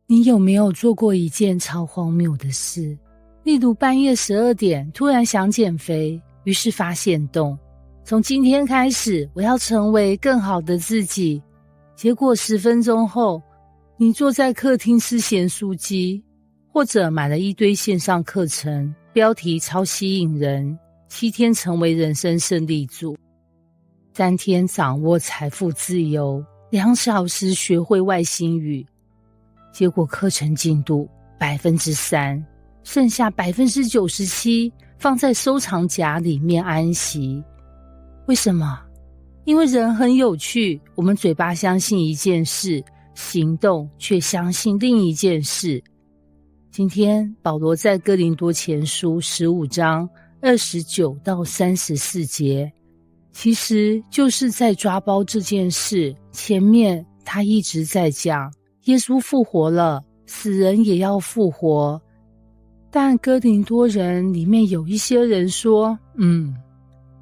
你有沒有做過一件超荒謬的事？例如半夜12點突然想減肥，於是發限動，從今天開始我要成為更好的自己。結果10分鐘後，你坐在客廳吃鹹酥雞，或者買了一堆線上課程，標題超吸引人，7天成為人生勝利組，3天掌握財富自由，2小時學會外星語。結果課程進度 3%， 剩下 97% 放在收藏夾裡面安息。為什麼？因為人很有趣，我們嘴巴相信一件事，行動卻相信另一件事。今天保羅在哥林多前書15章29到34節，其實就是在抓包這件事。前面他一直在講耶穌復活了，死人也要復活。但哥林多人裡面有一些人說，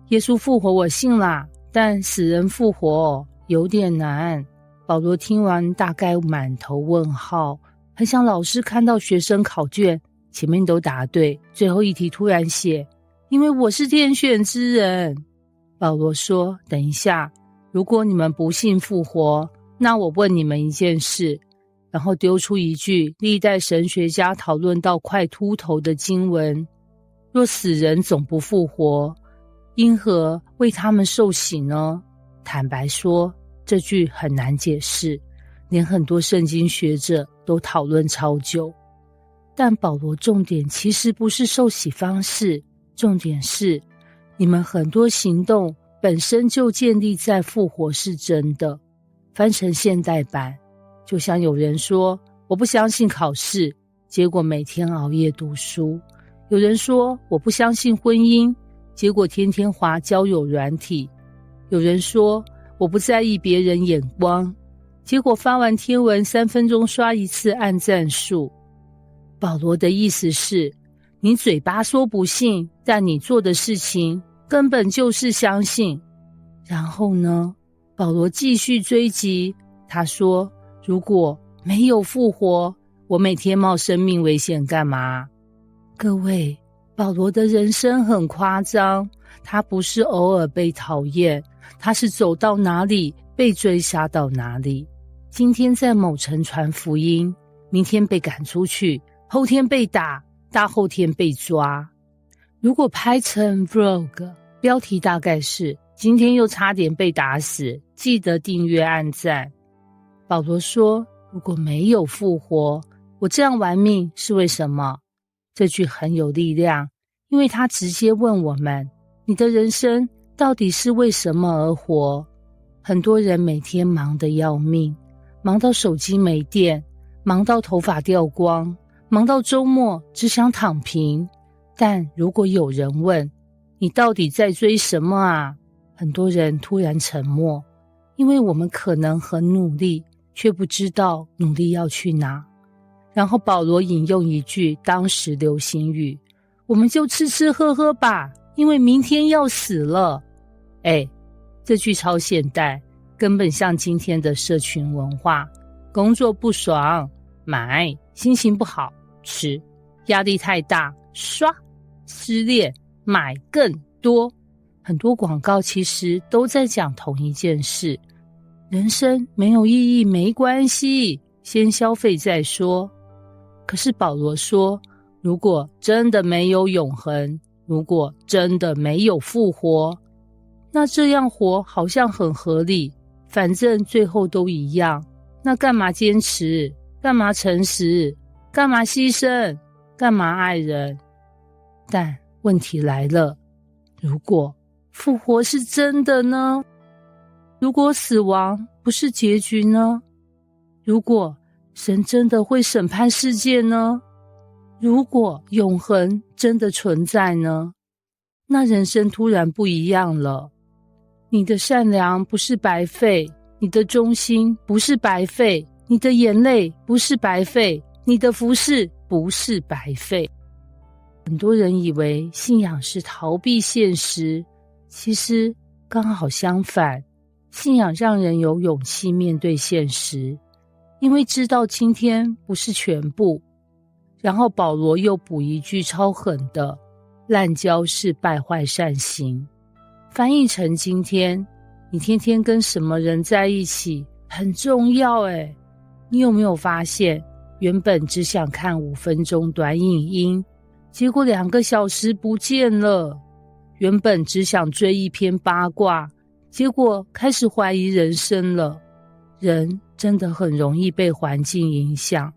耶穌復活我信啦，但死人復活有點難。保羅聽完大概滿頭問號，很像老師看到學生考卷前面都答對，最後一題突然寫因為我是天選之人。保羅說，等一下，如果你們不信復活，那我問你們一件事，然後丟出一句歷代神學家討論到快禿頭的經文，若死人總不復活，因何為他們受洗呢？坦白說，這句很難解釋，連很多聖經學者都討論超久。但保羅重點其實不是受洗方式，重點是你們很多行動本身就建立在復活是真的。翻成現代版，就像有人說我不相信考試，結果每天熬夜讀書；有人說我不相信婚姻，結果天天滑交友軟體；有人說我不在意別人眼光，結果發完貼文3分鐘刷一次按讚數。保羅的意思是，你嘴巴說不信，但你做的事情根本就是相信。然後呢？保羅繼續追擊，他說，如果沒有復活，我每天冒生命危險幹嘛？各位，保羅的人生很誇張，他不是偶爾被討厭，他是走到哪裡被追殺到哪裡。今天在某城傳福音，明天被趕出去，後天被打，大後天被抓。如果拍成 vlog， 標題大概是今天又差點被打死，記得訂閱按讚。保羅說，如果沒有復活，我這樣玩命是為什麼？這句很有力量，因為他直接問我們，你的人生到底是為什麼而活？很多人每天忙得要命，忙到手機沒電，忙到頭髮掉光，忙到周末只想躺平。但如果有人問，你到底在追什麼啊？很多人突然沉默，因為我們可能很努力，卻不知道努力要去哪。然後保羅引用一句當時流行語，我們就吃吃喝喝吧，因為明天要死了。這句超現代，根本像今天的社群文化，工作不爽，買，心情不好，吃，壓力太大，刷，失戀，買更多。很多廣告其實都在講同一件事，人生沒有意義沒關係，先消費再說。可是保羅說，如果真的沒有永恆，如果真的沒有復活，那這樣活好像很合理，反正最後都一樣，那幹嘛堅持？幹嘛誠實？幹嘛犧牲？幹嘛愛人？但問題來了，如果復活是真的呢？如果死亡不是結局呢？如果神真的會審判世界呢？如果永恆真的存在呢？那人生突然不一樣了。你的善良不是白費，你的忠心不是白費，你的眼淚不是白費，你的服侍不是白費。很多人以為信仰是逃避現實，其實剛好相反，信仰讓人有勇氣面對現實，因為知道今天不是全部。然後保羅又補一句超狠的，濫交是敗壞善行。翻譯成今天，你天天跟什麼人在一起很重要耶。你有沒有發現，原本只想看5分鐘短影音，結果2個小時不見了。原本只想追一篇八卦，結果開始懷疑人生了。人真的很容易被環境影響。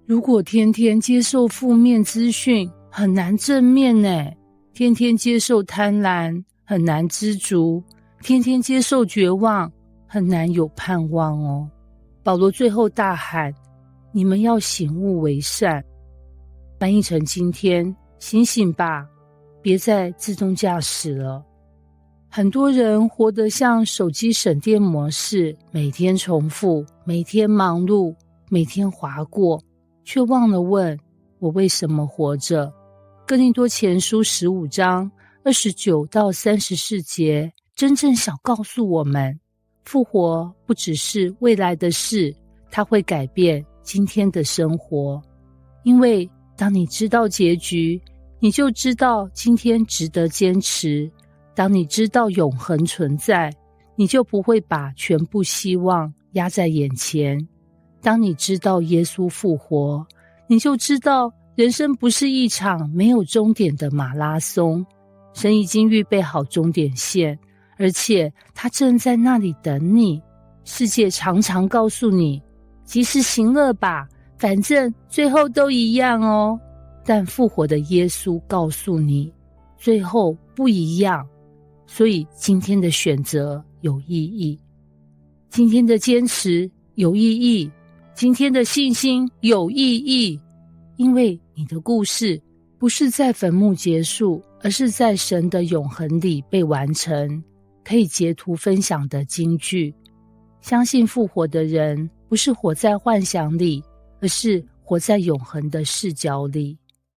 如果天天接受負面資訊，很難正面耶。天天接受貪婪，很難知足；天天接受絕望，很難有盼望哦。保羅最後大喊：你們要醒悟為善。翻譯成今天，醒醒吧，別再自動駕駛了。很多人活得像手機省電模式，每天重複，每天忙碌，每天滑過，卻忘了問我為什麼活着。哥林多前書15章29到34節真正想告訴我們，復活不只是未來的事，它會改變今天的生活。因為當你知道結局，你就知道今天值得堅持。當你知道永恆存在，你就不會把全部希望壓在眼前。當你知道耶穌復活，你就知道人生不是一場沒有終點的馬拉松，神已經預備好終點線，而且他正在那裡等你。世界常常告訴你，及時行樂吧，反正最後都一樣哦。但復活的耶穌告訴你，最後不一樣。所以今天的選擇有意義，今天的堅持有意義，今天的信心有意義。因為你的故事不是在墳墓結束，而是在神的永恆裡被完成，可以截圖分享的金句。相信復活的人不是活在幻想裡，而是活在永恆的視角裡。